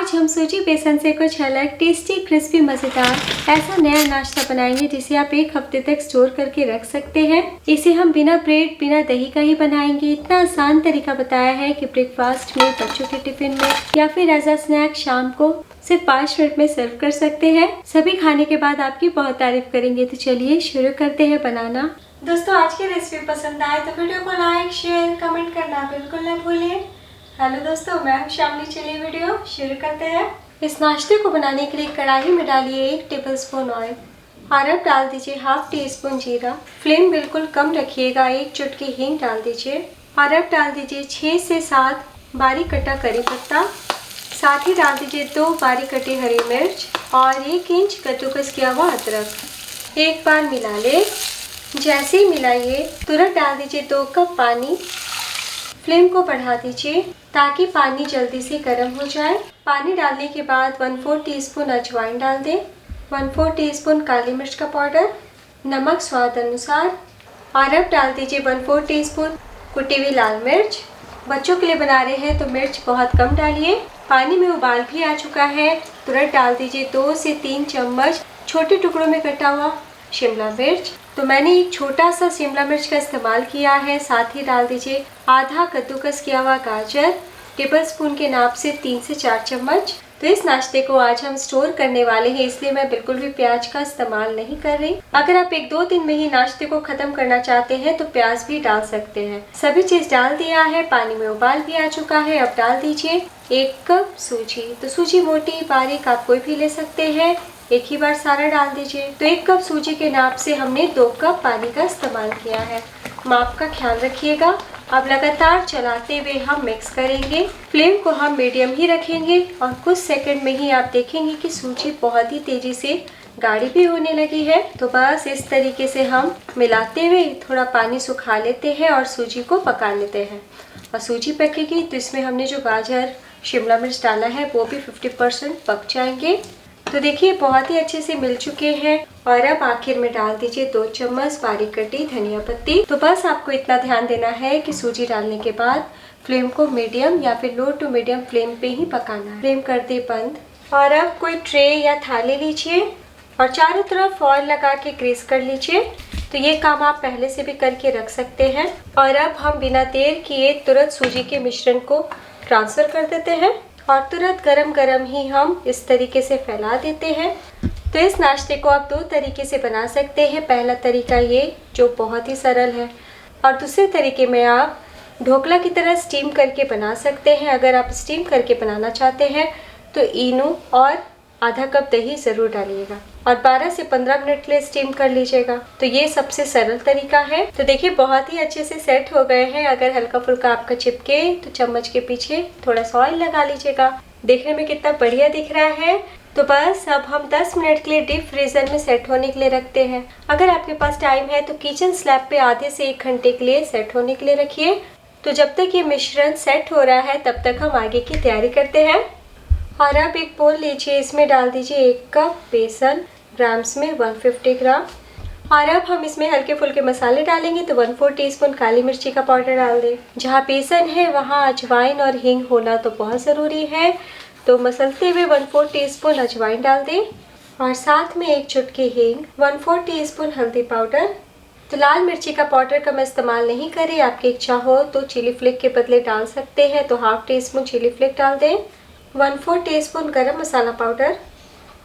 आज हम सूजी बेसन से कुछ अलग टेस्टी क्रिस्पी मज़ेदार ऐसा नया नाश्ता बनाएंगे जिसे आप एक हफ्ते तक स्टोर करके रख सकते हैं। इसे हम बिना ब्रेड बिना दही का ही बनाएंगे। इतना आसान तरीका बताया है कि ब्रेकफास्ट में, बच्चों के टिफिन में या फिर एज अ स्नैक शाम को सिर्फ 5 मिनट में सर्व कर सकते हैं। सभी खाने के बाद आपकी बहुत तारीफ करेंगे। तो चलिए शुरू करते हैं बनाना। दोस्तों, आज की रेसिपी पसंद आए तो वीडियो को लाइक, शेयर, कमेंट करना बिल्कुल ना भूलें। हेलो दोस्तों, मैं हूं शामली। चलिए वीडियो शुरू करते हैं। इस नाश्ते को बनाने के लिए कढ़ाई में डालिए 1 टेबलस्पून ऑयल और अब डाल दीजिए हाफ टी स्पून जीरा। फ्लेम बिल्कुल कम रखिएगा। 1 चुटकी हींग डाल दीजिए और अब डाल दीजिए 6 से 7 बारीक कटा करी पत्ता। साथ ही डाल दीजिए 2 बारीक कटी हरी मिर्च और 1 इंच कद्दूकस किया हुआ अदरक। एक बार मिला ले। जैसे ही मिलाइए तुरंत डाल दीजिए 2 कप पानी। फ्लेम को बढ़ा दीजिए ताकि पानी जल्दी से गर्म हो जाए। पानी डालने के बाद 1/4 टीस्पून अजवाइन डाल दें, 1/4 टीस्पून काली मिर्च का पाउडर, नमक स्वाद अनुसार और अब डाल दीजिए 1/4 टीस्पून कुटी हुई लाल मिर्च। बच्चों के लिए बना रहे हैं तो मिर्च बहुत कम डालिए। पानी में उबाल भी आ चुका है। तुरंत डाल दीजिए 2 से 3 चम्मच छोटे टुकड़ों में कटा हुआ शिमला मिर्च। तो मैंने एक छोटा सा शिमला मिर्च का इस्तेमाल किया है। साथ ही डाल दीजिए आधा कद्दूकस किया हुआ गाजर, टेबलस्पून के नाप से 3 से 4 चम्मच। तो इस नाश्ते को आज हम स्टोर करने वाले हैं, इसलिए मैं बिल्कुल भी प्याज का इस्तेमाल नहीं कर रही। अगर आप 1-2 दिन में ही नाश्ते को खत्म करना चाहते हैं तो प्याज भी डाल सकते हैं। सभी चीज डाल दिया है। पानी में उबाल भी आ चुका है। अब डाल दीजिए 1 कप सूजी। तो सूजी मोटी बारीक आप कोई भी ले सकते हैं। एक ही बार सारा डाल दीजिए। तो 1 कप सूजी के नाप से हमने 2 कप पानी का इस्तेमाल किया है। माप का ख्याल रखिएगा। अब लगातार चलाते हुए हम मिक्स करेंगे। फ्लेम को हम मीडियम ही रखेंगे और कुछ सेकंड में ही आप देखेंगे कि सूजी बहुत ही तेजी से गाढ़ी भी होने लगी है। तो बस इस तरीके से हम मिलाते हुए थोड़ा पानी सुखा लेते हैं और सूजी को पका लेते हैं। और सूजी पकेगी तो इसमें हमने जो गाजर, शिमला मिर्च डाला है वो भी 50% पक जाएंगे। तो देखिए बहुत ही अच्छे से मिल चुके हैं। और अब आखिर में डाल दीजिए 2 चम्मच बारीक कटी धनिया पत्ती। तो बस आपको इतना ध्यान देना है कि सूजी डालने के बाद फ्लेम को मीडियम या फिर लो टू मीडियम फ्लेम पे ही पकाना है। फ्लेम कर दे बंद। और अब कोई ट्रे या थाली लीजिए और चारों तरफ ऑयल लगा के ग्रीस कर लीजिए। तो ये काम आप पहले से भी करके रख सकते हैं। और अब हम बिना देर किए तुरंत सूजी के मिश्रण को ट्रांसफर कर देते हैं और तुरंत गरम गरम ही हम इस तरीके से फैला देते हैं। तो इस नाश्ते को आप 2 तरीके से बना सकते हैं। पहला तरीका ये जो बहुत ही सरल है और दूसरे तरीके में आप ढोकला की तरह स्टीम करके बना सकते हैं। अगर आप स्टीम करके बनाना चाहते हैं तो इनो और आधा कप दही ज़रूर डालिएगा और 12 से 15 मिनट के लिए स्टीम कर लीजिएगा। तो ये सबसे सरल तरीका है। तो देखिए बहुत ही अच्छे से सेट हो गए हैं। अगर हल्का फुल्का आपका चिपके तो चम्मच के पीछे थोड़ा सा ऑयल लगा लीजिएगा। देखने में कितना बढ़िया दिख रहा है। तो बस अब हम 10 मिनट के लिए डीप फ्रीजर में सेट होने के लिए रखते हैं। अगर आपके पास टाइम है तो किचन स्लैब पे आधे से 1 घंटे के लिए सेट होने के लिए रखिए। तो जब तक ये मिश्रण सेट हो रहा है तब तक हम आगे की तैयारी करते हैं। और अब एक बोल लीजिए, इसमें डाल दीजिए 1 कप बेसन, ग्राम्स में 150 ग्राम। और अब हम इसमें हल्के फुल्के मसाले डालेंगे। तो 1/4 टीस्पून काली मिर्ची का पाउडर डाल दें। जहाँ बेसन है वहाँ अजवाइन और हींग होना तो बहुत ज़रूरी है। तो मसलते हुए 1/4 टीस्पून अजवाइन डाल दें और साथ में 1 चुटकी हींग, 1/4 टीस्पून हल्दी पाउडर। तो लाल मिर्ची का पाउडर का मैं इस्तेमाल नहीं करी। आपकी इच्छा हो तो चिली फ्लेक के बदले डाल सकते हैं। तो हाफ टीस्पून चिली फ्लेक डाल दें, 1/4 टीस्पून गरम मसाला पाउडर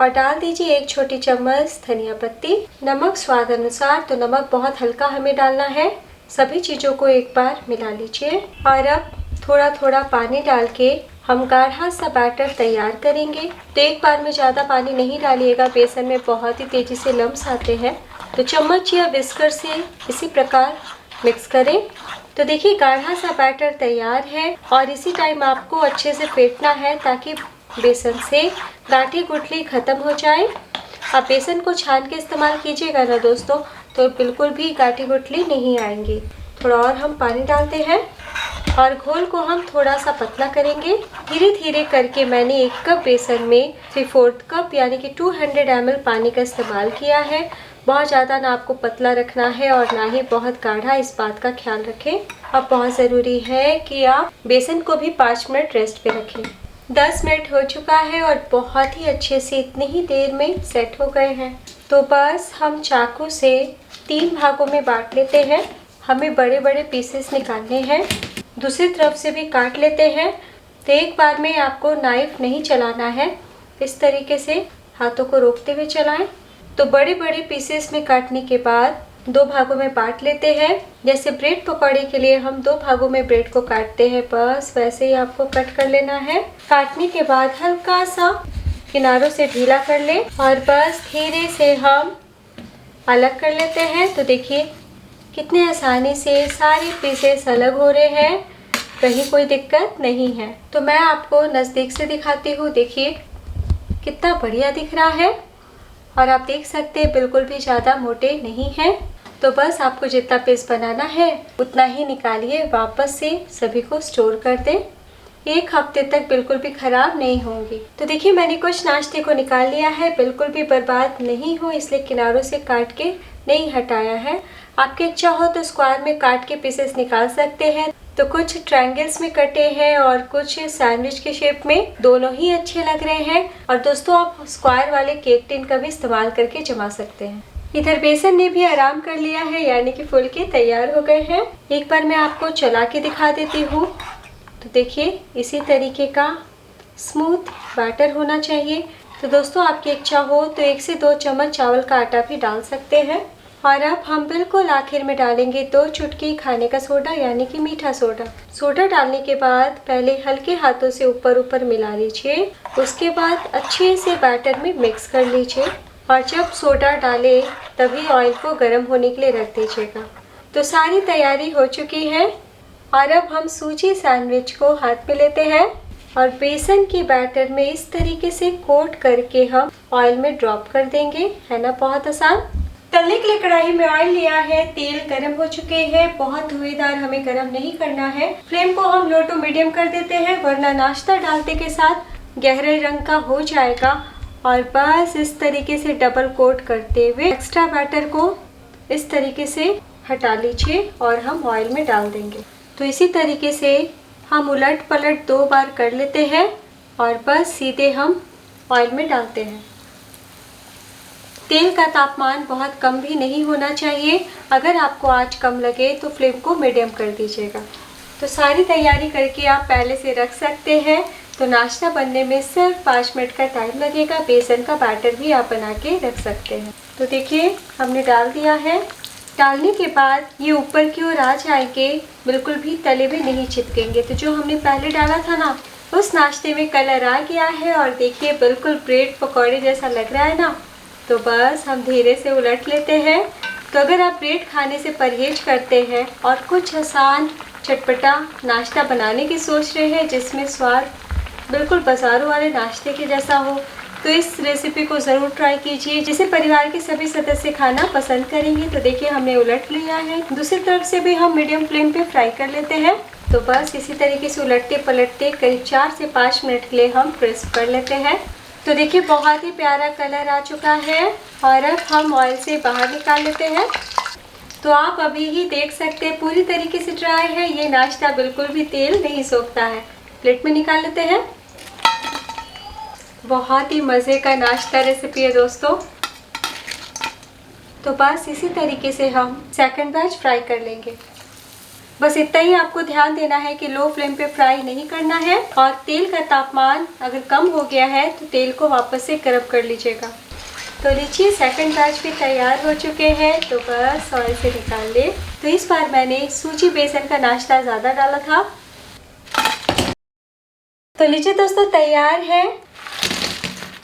और डाल दीजिए 1 छोटी चम्मच धनिया पत्ती। नमक स्वाद अनुसार। तो नमक बहुत हल्का हमें डालना है। सभी चीज़ों को एक बार मिला लीजिए और अब थोड़ा थोड़ा पानी डाल के हम गाढ़ा सा बैटर तैयार करेंगे। तो एक बार में ज़्यादा पानी नहीं डालिएगा, बेसन में बहुत ही तेज़ी से लम्स आते हैं। तो चम्मच या विस्कर से इसी प्रकार मिक्स करें। तो देखिए गाढ़ा सा बैटर तैयार है और इसी टाइम आपको अच्छे से फेंटना है ताकि बेसन से गांठी गुठली खत्म हो जाए। आप बेसन को छान के इस्तेमाल कीजिएगा ना दोस्तों, तो बिल्कुल भी गांठी गुठली नहीं आएंगी। थोड़ा और हम पानी डालते हैं और घोल को हम थोड़ा सा पतला करेंगे। धीरे धीरे करके मैंने 1 कप बेसन में 3/4 कप यानी कि 200 ml पानी का इस्तेमाल किया है। बहुत ज़्यादा ना आपको पतला रखना है और ना ही बहुत गाढ़ा, इस बात का ख्याल रखें। अब बहुत ज़रूरी है कि आप बेसन को भी 5 मिनट रेस्ट पे रखें। 10 मिनट हो चुका है और बहुत ही अच्छे से इतनी ही देर में सेट हो गए हैं। तो बस हम चाकू से 3 भागों में बांट लेते हैं। हमें बड़े बड़े पीसेस निकालने हैं। दूसरी तरफ से भी काट लेते हैं। तो एक बार में आपको नाइफ नहीं चलाना है, इस तरीके से हाथों को रोकते हुए चलाएं। तो बड़े बड़े पीसेस में काटने के बाद 2 भागों में बांट लेते हैं। जैसे ब्रेड पकौड़े के लिए हम 2 भागों में ब्रेड को काटते हैं, बस वैसे ही आपको कट कर लेना है। काटने के बाद हल्का सा किनारों से ढीला कर ले और बस धीरे से हम अलग कर लेते हैं। तो देखिए कितने आसानी से सारे पीसेस अलग हो रहे हैं, कहीं कोई दिक्कत नहीं है। तो मैं आपको नज़दीक से दिखाती हूँ। देखिए कितना बढ़िया दिख रहा है और आप देख सकते हैं बिल्कुल भी ज़्यादा मोटे नहीं हैं। तो बस आपको जितना पीस बनाना है उतना ही निकालिए, वापस से सभी को स्टोर कर दें। 1 हफ्ते तक बिल्कुल भी ख़राब नहीं होंगी। तो देखिए मैंने कुछ नाश्ते को निकाल लिया है, बिल्कुल भी बर्बाद नहीं हो इसलिए किनारों से काट के नहीं हटाया है। आपकी इच्छा हो तो स्क्वायर में काट के पीसेस निकाल सकते हैं। तो कुछ ट्रायंगल्स में कटे हैं और कुछ सैंडविच के शेप में, दोनों ही अच्छे लग रहे हैं। और दोस्तों आप स्क्वायर वाले केक टिन का भी इस्तेमाल करके जमा सकते हैं। इधर बेसन ने भी आराम कर लिया है, यानी कि फूल के तैयार हो गए हैं। एक बार मैं आपको चला के दिखा देती हूँ। तो देखिए इसी तरीके का स्मूथ बैटर होना चाहिए। तो दोस्तों आपकी इच्छा हो तो 1 से 2 चम्मच चावल का आटा भी डाल सकते हैं। और अब हम बिल्कुल आखिर में डालेंगे 2 चुटकी खाने का सोडा, यानी कि मीठा सोडा। सोडा डालने के बाद पहले हल्के हाथों से ऊपर ऊपर मिला लीजिए, उसके बाद अच्छे से बैटर में मिक्स कर लीजिए। और जब सोडा डालें तभी ऑयल को गर्म होने के लिए रख दीजिएगा। तो सारी तैयारी हो चुकी है और अब हम सूजी सैंडविच को हाथ में लेते हैं और बेसन के बैटर में इस तरीके से कोट करके हम ऑयल में ड्रॉप कर देंगे। है ना बहुत आसान। तलने के लिए कढ़ाई में ऑयल लिया है, तेल गर्म हो चुके हैं। बहुत धुएंधार हमें गर्म नहीं करना है। फ्लेम को हम लो टू मीडियम कर देते हैं, वरना नाश्ता डालते के साथ गहरे रंग का हो जाएगा। और बस इस तरीके से डबल कोट करते हुए एक्स्ट्रा बैटर को इस तरीके से हटा लीजिए और हम ऑयल में डाल देंगे। तो इसी तरीके से हम उलट पलट 2 बार कर लेते हैं और बस सीधे हम ऑयल में डालते हैं। तेल का तापमान बहुत कम भी नहीं होना चाहिए। अगर आपको आंच कम लगे तो फ्लेम को मीडियम कर दीजिएगा। तो सारी तैयारी करके आप पहले से रख सकते हैं। तो नाश्ता बनने में सिर्फ 5 मिनट का टाइम लगेगा। बेसन का बैटर भी आप बना के रख सकते हैं। तो देखिए हमने डाल दिया है। डालने के बाद ये ऊपर की ओर आ जाएंगे, बिल्कुल भी तले में नहीं चिपकेंगे। तो जो हमने पहले डाला था ना, उस नाश्ते में कलर आ गया है और देखिए बिल्कुल ब्रेड पकौड़े जैसा लग रहा है ना। तो बस हम धीरे से उलट लेते हैं। तो अगर आप ब्रेड खाने से परहेज करते हैं और कुछ आसान चटपटा नाश्ता बनाने की सोच रहे हैं जिसमें स्वाद बिल्कुल बाज़ारों वाले नाश्ते के जैसा हो, तो इस रेसिपी को ज़रूर ट्राई कीजिए, जिसे परिवार के सभी सदस्य खाना पसंद करेंगे। तो देखिए हमने उलट लिया है। दूसरी तरफ से भी हम मीडियम फ्लेम पे फ्राई कर लेते हैं। तो बस इसी तरीके से उलटते पलटते करीब 4 से 5 मिनट के लिए हम क्रिस्प कर लेते हैं। तो देखिए बहुत ही प्यारा कलर आ चुका है और अब हम ऑयल से बाहर निकाल लेते हैं। तो आप अभी ही देख सकते हैं पूरी तरीके से ड्राई है। ये नाश्ता बिल्कुल भी तेल नहीं सोखता है। प्लेट में निकाल लेते हैं। बहुत ही मज़े का नाश्ता रेसिपी है दोस्तों। तो बस इसी तरीके से हम सेकंड बैच फ्राई कर लेंगे। बस इतना ही आपको ध्यान देना है कि लो फ्लेम पे फ्राई नहीं करना है और तेल का तापमान अगर कम हो गया है तो तेल को वापस से गर्म कर लीजिएगा। तो लीजिए सेकंड बैच भी तैयार हो चुके हैं। तो बस ऑयल से निकाल ले। तो इस बार मैंने सूजी बेसन का नाश्ता ज़्यादा डाला था। तो लीजिए दोस्तों तैयार है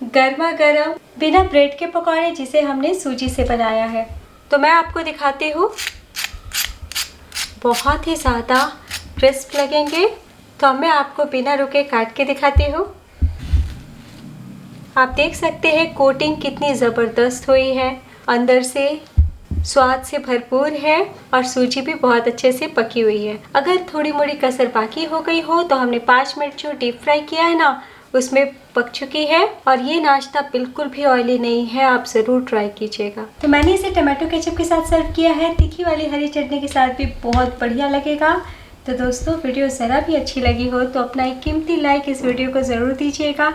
गर्मा गर्म बिना ब्रेड के पकौड़े, जिसे हमने सूजी से बनाया है। तो मैं आपको दिखाती हूँ, बहुत ही ज़्यादा क्रिस्प लगेंगे। तो मैं आपको बिना रुके काट के दिखाती हूँ। आप देख सकते हैं कोटिंग कितनी ज़बरदस्त हुई है, अंदर से स्वाद से भरपूर है और सूजी भी बहुत अच्छे से पकी हुई है। अगर थोड़ी मोड़ी कसर बाकी हो गई हो तो हमने 5 मिनट जो डीप फ्राई किया है ना, उसमें पक चुकी है। और ये नाश्ता बिल्कुल भी ऑयली नहीं है, आप ज़रूर ट्राई कीजिएगा। तो मैंने इसे टमाटो केचप के साथ सर्व किया है। तीखी वाली हरी चटनी के साथ भी बहुत बढ़िया लगेगा। तो दोस्तों वीडियो ज़रा भी अच्छी लगी हो तो अपना एक कीमती लाइक इस वीडियो को ज़रूर दीजिएगा,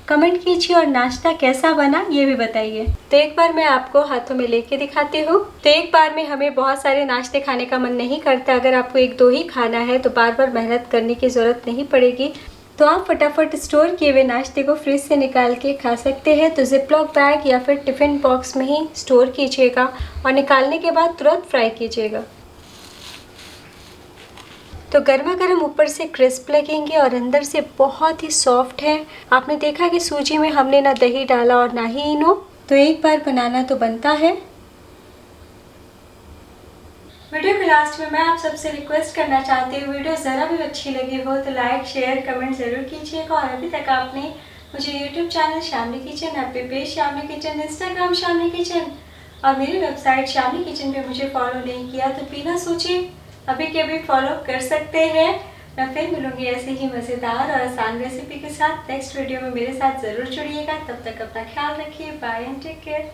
कमेंट कीजिए और नाश्ता कैसा बना ये भी बताइए। तो एक बार मैं आपको हाथों में लेके दिखाती हूँ। तो एक बार में हमें बहुत सारे नाश्ते खाने का मन नहीं करता। अगर आपको एक दो ही खाना है तो बार बार मेहनत करने की ज़रूरत नहीं पड़ेगी। तो आप फटाफट स्टोर किए हुए नाश्ते को फ्रिज से निकाल के खा सकते हैं। तो जिपलॉक बैग या फिर टिफ़िन बॉक्स में ही स्टोर कीजिएगा और निकालने के बाद तुरंत फ्राई कीजिएगा। तो गर्मा गर्म ऊपर से क्रिस्प लगेंगे और अंदर से बहुत ही सॉफ्ट है। आपने देखा कि सूजी में हमने ना दही डाला और ना ही इनो। तो एक बार बनाना तो बनता है। वीडियो के लास्ट में मैं आप सबसे रिक्वेस्ट करना चाहती हूँ, वीडियो ज़रा भी अच्छी लगी हो तो लाइक शेयर कमेंट ज़रूर कीजिएगा। और अभी तक आपने मुझे YouTube channel Shamli kitchen, F page Shamli kitchen, Instagram Shamli kitchen और मेरी वेबसाइट शामली किचन पे मुझे फॉलो नहीं किया तो बिना सोचे अभी के अभी फॉलो कर सकते हैं। मैं फिर मिलूंगी ऐसे ही मज़ेदार और आसान रेसिपी के साथ नेक्स्ट वीडियो में। मेरे साथ ज़रूर जुड़िएगा। तब तक अपना ख्याल रखिए। Bye and take care.